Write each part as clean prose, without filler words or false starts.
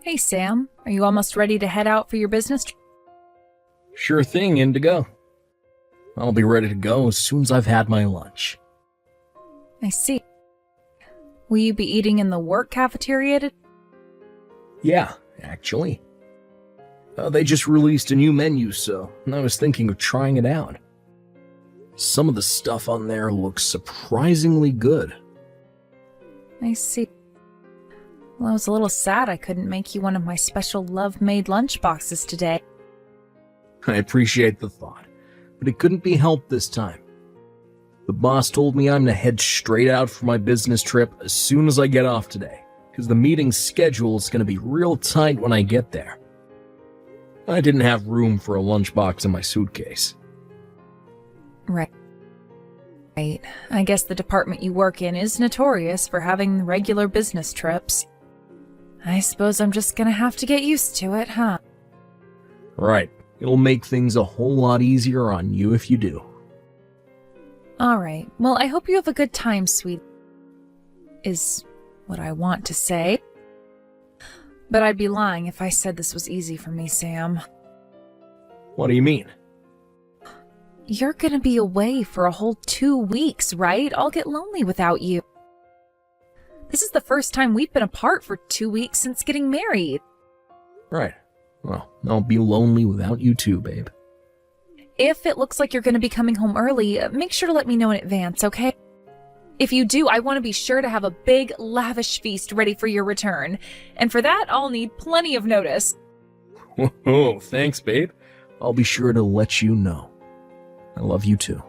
Hey Sam, are you almost ready to head out for your business trip? Sure thing, Indigo. I'll be ready to go as soon as I've had my lunch. I see. Will you be eating in the work cafeteria? Yeah, actually. They just released a new menu, so I was thinking of trying it out. Some of the stuff on there looks surprisingly good. I see. Well, I was a little sad I couldn't make you one of my special love-made lunchboxes today. I appreciate the thought, but it couldn't be helped this time. The boss told me I'm to head straight out for my business trip as soon as I get off today, because the meeting's schedule is going to be real tight when I get there. I didn't have room for a lunchbox in my suitcase. Right. I guess the department you work in is notorious for having regular business trips. I suppose I'm just gonna have to get used to it, huh? Right. It'll make things a whole lot easier on you if you do. Alright, well, I hope you have a good time, sweet. Is what I want to say. But I'd be lying if I said this was easy for me, Sam. What do you mean? You're gonna be away for a whole 2 weeks, right? I'll get lonely without you. This is the first time we've been apart for 2 weeks since getting married. Right. Well, I'll be lonely without you too, babe. If it looks like you're gonna be coming home early, make sure to let me know in advance, okay? If you do, I want to be sure to have a big, lavish feast ready for your return. And for that, I'll need plenty of notice. Whoa, thanks, babe. I'll be sure to let you know. I love you too.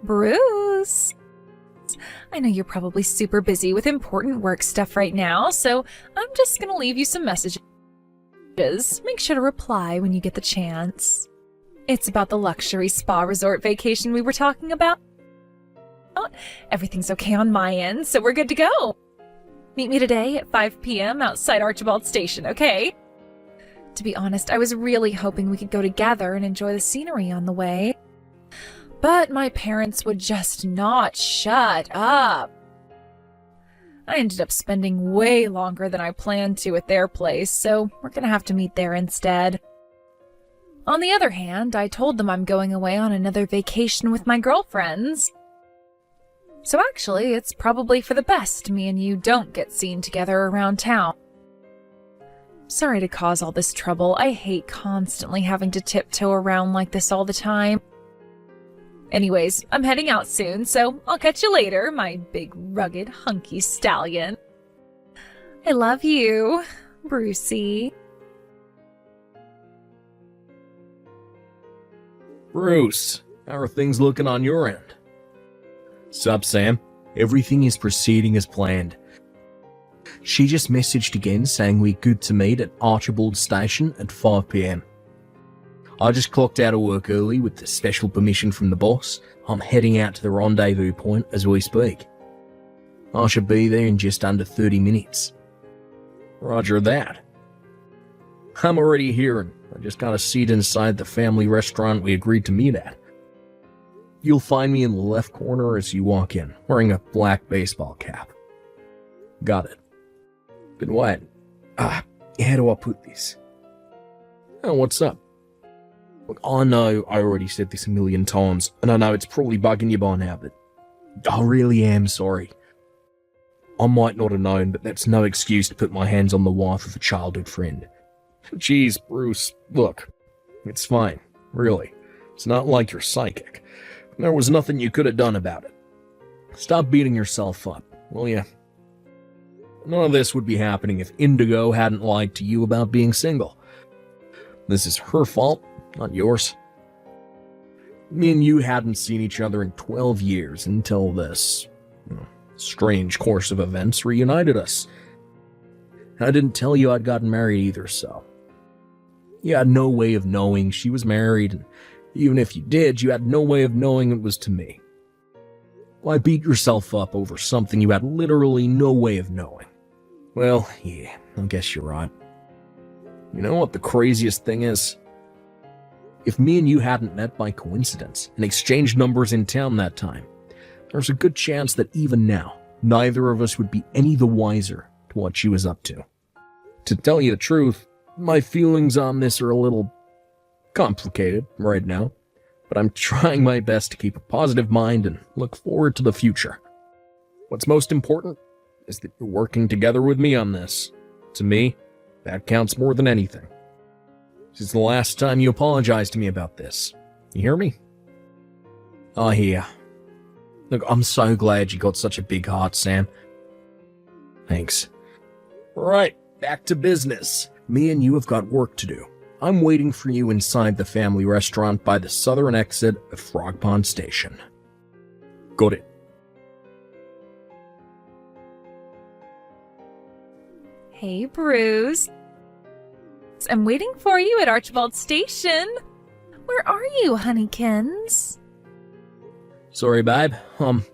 Bruce! I know you're probably super busy with important work stuff right now, so I'm just gonna leave you some messages. Make sure to reply when you get the chance. It's about the luxury spa resort vacation we were talking about. Everything's okay on my end, so we're good to go. Meet me today at 5 p.m. outside Archibald Station, okay? To be honest, I was really hoping we could go together and enjoy the scenery on the way. But my parents would just not shut up. I ended up spending way longer than I planned to at their place, so we're gonna have to meet there instead. On the other hand, I told them I'm going away on another vacation with my girlfriends. So actually, it's probably for the best me and you don't get seen together around town. Sorry to cause all this trouble. I hate constantly having to tiptoe around like this all the time. Anyways, I'm heading out soon, so I'll catch you later, my big, rugged, hunky stallion. I love you, Brucey. Bruce, how are things looking on your end? Sup, Sam? Everything is proceeding as planned. She just messaged again saying we're good to meet at Archibald Station at 5 p.m. I just clocked out of work early with the special permission from the boss. I'm heading out to the rendezvous point as we speak. I should be there in just under 30 minutes. Roger that. I'm already here and I just got a seat inside the family restaurant we agreed to meet at. You'll find me in the left corner as you walk in, wearing a black baseball cap. Got it. But what? How do I put this? Oh, what's up? Look, I know I already said this a million times, and I know it's probably bugging you by now, but I really am sorry. I might not have known, but that's no excuse to put my hands on the wife of a childhood friend. Jeez, Bruce, look, it's fine, really. It's not like you're psychic. There was nothing you could have done about it. Stop beating yourself up, will ya? None of this would be happening if Indigo hadn't lied to you about being single. This is her fault, not yours. Me and you hadn't seen each other in 12 years until this strange course of events reunited us. I didn't tell you I'd gotten married either, so you had no way of knowing she was married, and even if you did, you had no way of knowing it was to me. Why beat yourself up over something you had literally no way of knowing? Well, yeah, I guess you're right. You know what the craziest thing is? If me and you hadn't met by coincidence and exchanged numbers in town that time, there's a good chance that even now, neither of us would be any the wiser to what she was up to. To tell you the truth, my feelings on this are a little complicated right now, but I'm trying my best to keep a positive mind and look forward to the future. What's most important is that you're working together with me on this. To me, that counts more than anything. This is the last time you apologize to me about this. You hear me? Oh, yeah. Look, I'm so glad you got such a big heart, Sam. Thanks. Right, back to business. Me and you have got work to do. I'm waiting for you inside the family restaurant by the southern exit of Frog Pond Station. Got it. Hey, Bruce. I'm waiting for you at Archibald Station. Where are you, honeykins? Sorry, babe. I'm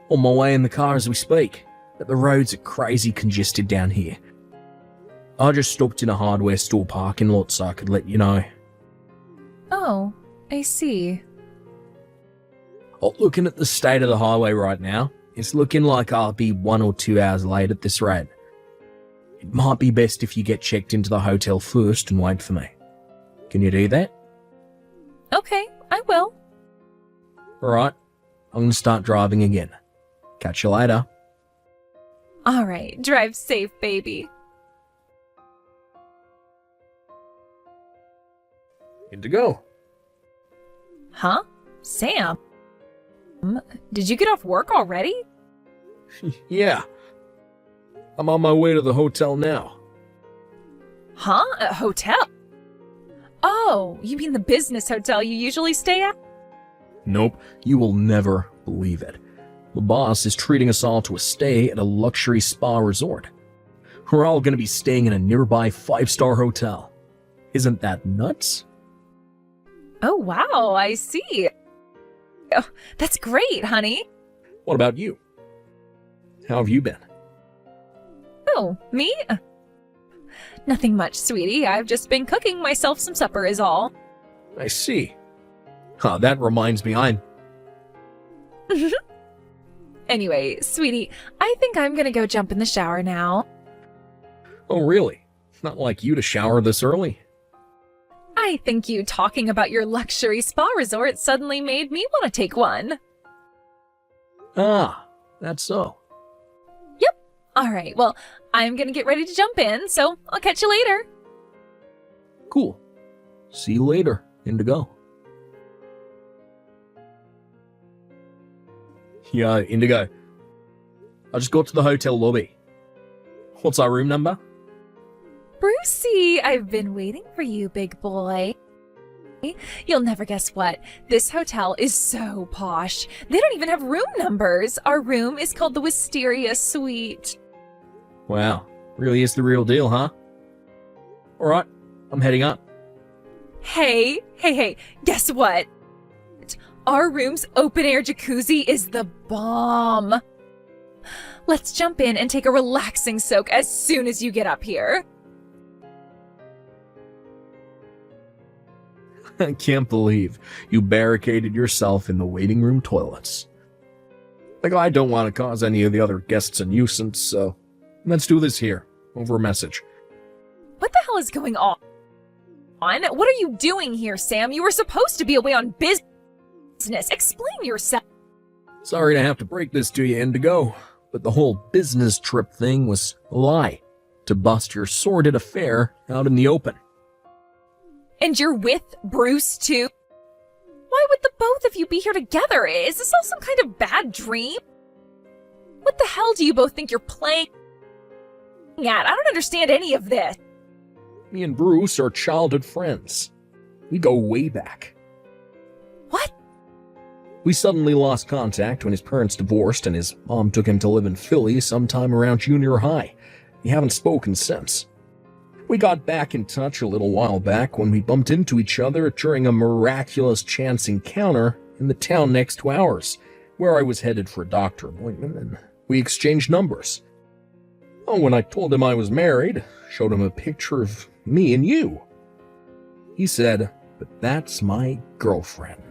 on my way in the car as we speak, but the roads are crazy congested down here. I just stopped in a hardware store parking lot so I could let you know. Oh, I see. Oh, looking at the state of the highway right now, it's looking like I'll be 1 or 2 hours late at this rate. It might be best if you get checked into the hotel first and wait for me. Can you do that? Okay, I will. Alright, I'm gonna start driving again. Catch you later. Alright, drive safe, baby. Good to go. Huh? Sam? Did you get off work already? Yeah. I'm on my way to the hotel now. Huh? A hotel? Oh, you mean the business hotel you usually stay at? Nope, you will never believe it. The boss is treating us all to a stay at a luxury spa resort. We're all going to be staying in a nearby 5-star hotel. Isn't that nuts? Oh, wow, I see. Oh, that's great, honey. What about you? How have you been? Oh, me? Nothing much, sweetie. I've just been cooking myself some supper is all. I see. Huh, that reminds me, Anyway, sweetie, I think I'm gonna go jump in the shower now. Oh, really? Not like you to shower this early. I think you talking about your luxury spa resort suddenly made me want to take one. Ah, that's so. Yep. Alright, well, I'm gonna get ready to jump in, so I'll catch you later. Cool. See you later, Indigo. Yeah, Indigo. I just got to the hotel lobby. What's our room number? Brucey, I've been waiting for you, big boy. You'll never guess what. This hotel is so posh. They don't even have room numbers. Our room is called the Wisteria Suite. Wow, really is the real deal, huh? Alright, I'm heading up. Hey, guess what? Our room's open-air jacuzzi is the bomb. Let's jump in and take a relaxing soak as soon as you get up here. I can't believe you barricaded yourself in the waiting room toilets. Like, I don't want to cause any of the other guests a nuisance, so let's do this here, over a message. What the hell is going on? What are you doing here, Sam? You were supposed to be away on business. Explain yourself. Sorry to have to break this to you, Indigo, but the whole business trip thing was a lie to bust your sordid affair out in the open. And you're with Bruce, too? Why would the both of you be here together? Is this all some kind of bad dream? What the hell do you both think you're playing at? I don't understand any of this. Me and Bruce are childhood friends. We go way back. What? We suddenly lost contact when his parents divorced and his mom took him to live in Philly sometime around junior high. We haven't spoken since. We got back in touch a little while back when we bumped into each other during a miraculous chance encounter in the town next to ours, where I was headed for a doctor appointment, and we exchanged numbers. Oh, when I told him I was married, showed him a picture of me and you. He said, "But that's my girlfriend."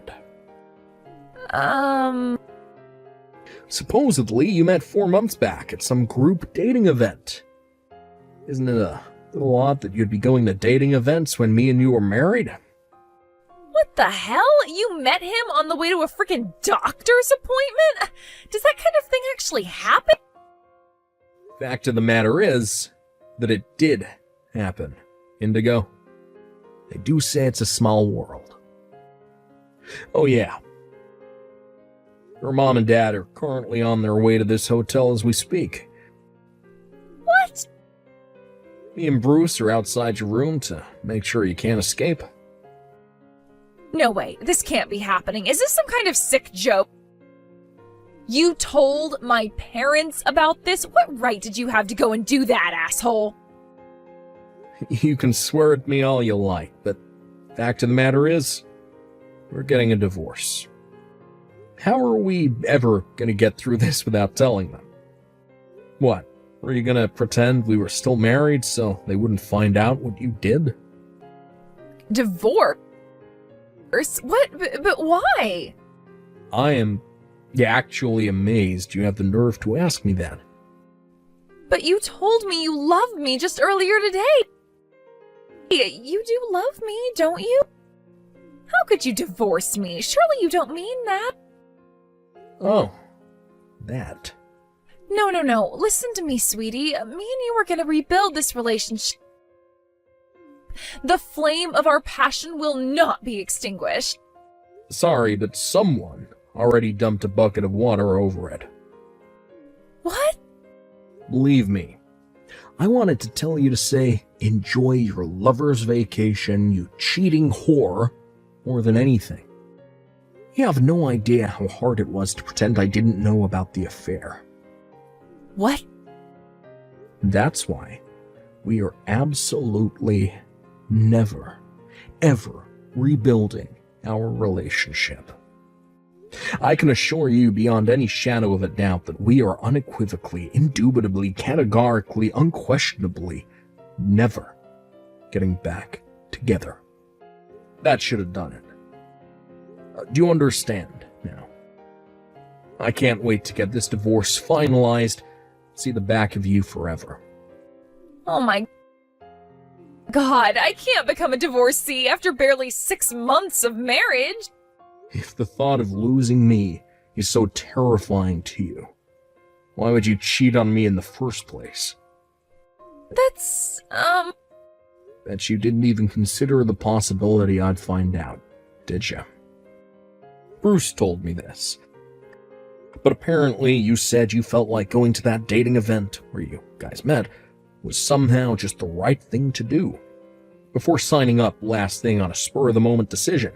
Supposedly, you met 4 months back at some group dating event. Isn't it a little odd that you'd be going to dating events when me and you were married? What the hell? You met him on the way to a freaking doctor's appointment? Does that kind of thing actually happen? Fact of the matter is that it did happen, Indigo. They do say it's a small world. Oh yeah. Your mom and dad are currently on their way to this hotel as we speak. What? Me and Bruce are outside your room to make sure you can't escape. No way, this can't be happening. Is this some kind of sick joke? You told my parents about this? What right did you have to go and do that, asshole? You can swear at me all you like, but fact of the matter is, we're getting a divorce. How are we ever going to get through this without telling them? What, were you going to pretend we were still married so they wouldn't find out what you did? Divorce? What? But why? I am actually amazed you have the nerve to ask me that. But you told me you loved me just earlier today. You do love me, don't you? How could you divorce me? Surely you don't mean that. Oh, that. No. Listen to me, sweetie. Me and you are going to rebuild this relationship. The flame of our passion will not be extinguished. Sorry, but someone already dumped a bucket of water over it. What? Believe me, I wanted to tell you to say, enjoy your lover's vacation, you cheating whore, more than anything. You have no idea how hard it was to pretend I didn't know about the affair. What? That's why we are absolutely never, ever rebuilding our relationship. I can assure you beyond any shadow of a doubt that we are unequivocally, indubitably, categorically, unquestionably never getting back together. That should have done it. Do you understand now? I can't wait to get this divorce finalized, see the back of you forever. Oh my God, I can't become a divorcee after barely 6 months of marriage. If the thought of losing me is so terrifying to you, why would you cheat on me in the first place? That's, Bet you didn't even consider the possibility I'd find out, did you? Bruce told me this. But apparently you said you felt like going to that dating event where you guys met was somehow just the right thing to do. Before signing up last thing on a spur-of-the-moment decision.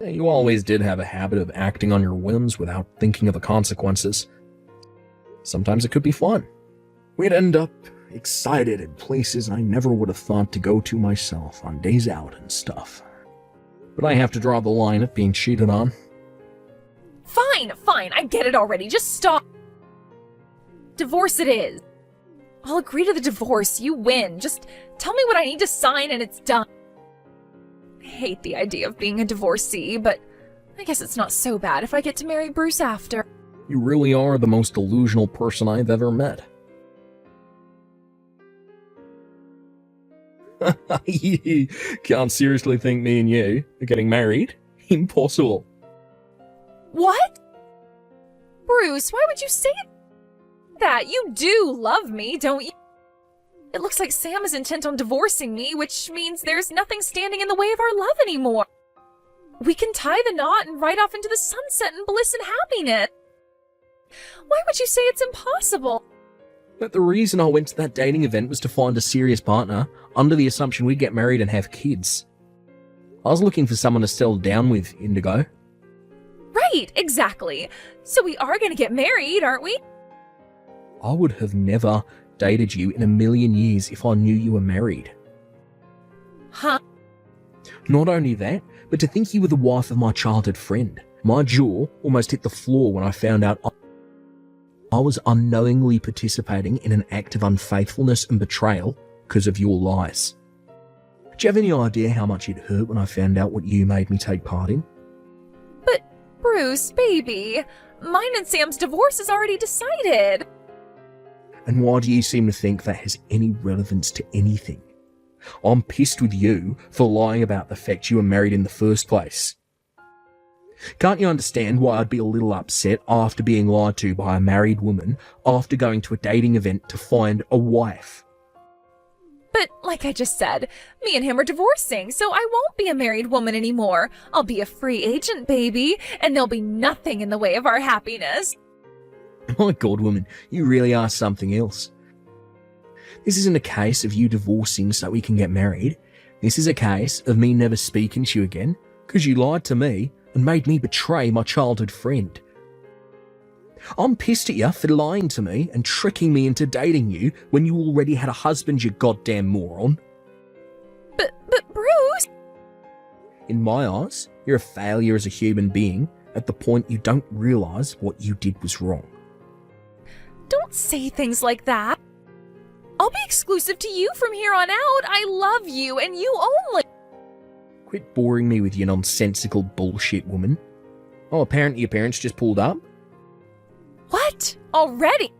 You always did have a habit of acting on your whims without thinking of the consequences. Sometimes it could be fun. We'd end up excited in places I never would have thought to go to myself on days out and stuff. But I have to draw the line at being cheated on. Fine, I get it already. Just stop. Divorce it is. I'll agree to the divorce. You win. Just tell me what I need to sign and it's done. I hate the idea of being a divorcee, but I guess it's not so bad if I get to marry Bruce after. You really are the most delusional person I've ever met. Can't seriously think me and you are getting married? Impossible. What? Bruce, why would you say that? You do love me, don't you? It looks like Sam is intent on divorcing me, which means there's nothing standing in the way of our love anymore. We can tie the knot and ride off into the sunset in bliss and happiness. Why would you say it's impossible? But the reason I went to that dating event was to find a serious partner, under the assumption we'd get married and have kids. I was looking for someone to settle down with, Indigo. Right, exactly. So we are going to get married, aren't we? I would have never dated you in a million years if I knew you were married. Huh? Not only that, but to think you were the wife of my childhood friend. My jaw almost hit the floor when I found out I was unknowingly participating in an act of unfaithfulness and betrayal because of your lies. Do you have any idea how much it hurt when I found out what you made me take part in? But, Bruce, baby, mine and Sam's divorce is already decided. And why do you seem to think that has any relevance to anything? I'm pissed with you for lying about the fact you were married in the first place. Can't you understand why I'd be a little upset after being lied to by a married woman after going to a dating event to find a wife? But like I just said, me and him are divorcing, so I won't be a married woman anymore. I'll be a free agent, baby, and there'll be nothing in the way of our happiness. My God, woman, you really are something else. This isn't a case of you divorcing so we can get married. This is a case of me never speaking to you again because you lied to me and made me betray my childhood friend. I'm pissed at you for lying to me and tricking me into dating you when you already had a husband, you goddamn moron. But Bruce... In my eyes, you're a failure as a human being at the point you don't realise what you did was wrong. Don't say things like that. I'll be exclusive to you from here on out. I love you and you only. Quit boring me with your nonsensical bullshit, woman. Oh, apparently your parents just pulled up? What? Already?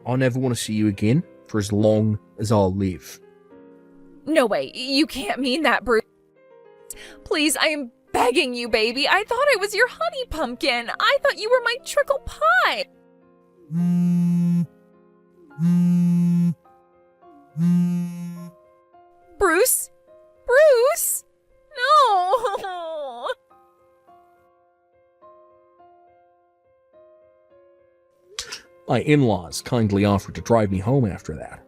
I never want to see you again for as long as I'll live. No way, you can't mean that, Bruce. Please, I am begging you, baby. I thought I was your honey pumpkin. I thought you were my trickle pie. Bruce? Bruce? No! My in-laws kindly offered to drive me home after that.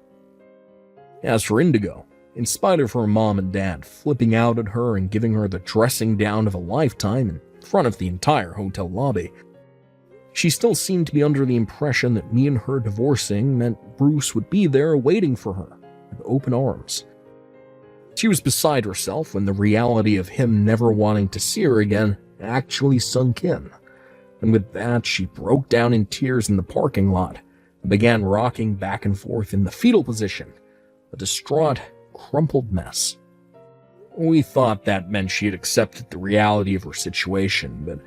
As for Indigo, in spite of her mom and dad flipping out at her and giving her the dressing down of a lifetime in front of the entire hotel lobby, she still seemed to be under the impression that me and her divorcing meant Bruce would be there waiting for her with open arms. She was beside herself when the reality of him never wanting to see her again actually sunk in. And with that, she broke down in tears in the parking lot and began rocking back and forth in the fetal position, a distraught, crumpled mess. We thought that meant she had accepted the reality of her situation, but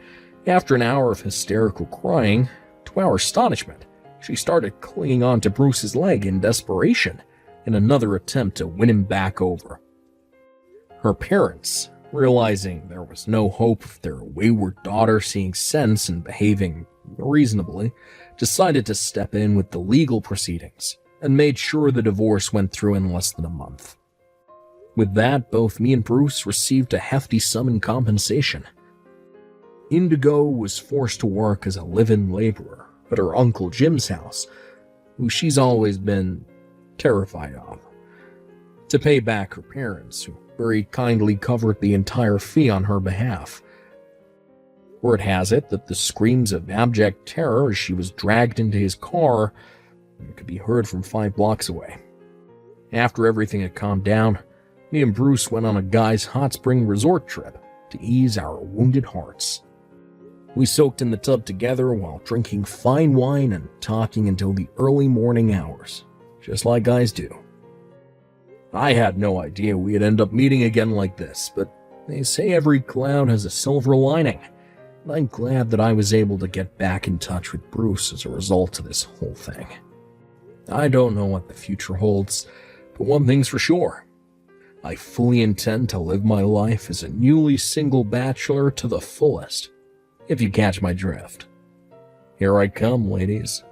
after an hour of hysterical crying, to our astonishment, she started clinging on to Bruce's leg in desperation in another attempt to win him back over. Her parents, realizing there was no hope of their wayward daughter seeing sense and behaving reasonably, decided to step in with the legal proceedings and made sure the divorce went through in less than a month. With that, both me and Bruce received a hefty sum in compensation. Indigo was forced to work as a live-in laborer at her Uncle Jim's house, who she's always been terrified of, to pay back her parents, who very kindly covered the entire fee on her behalf. Word has it that the screams of abject terror as she was dragged into his car could be heard from 5 blocks away. After everything had calmed down, me and Bruce went on a guy's hot spring resort trip to ease our wounded hearts. We soaked in the tub together while drinking fine wine and talking until the early morning hours, just like guys do. I had no idea we'd end up meeting again like this, but they say every cloud has a silver lining, and I'm glad that I was able to get back in touch with Bruce as a result of this whole thing. I don't know what the future holds, but one thing's for sure. I fully intend to live my life as a newly single bachelor to the fullest, if you catch my drift. Here I come, ladies.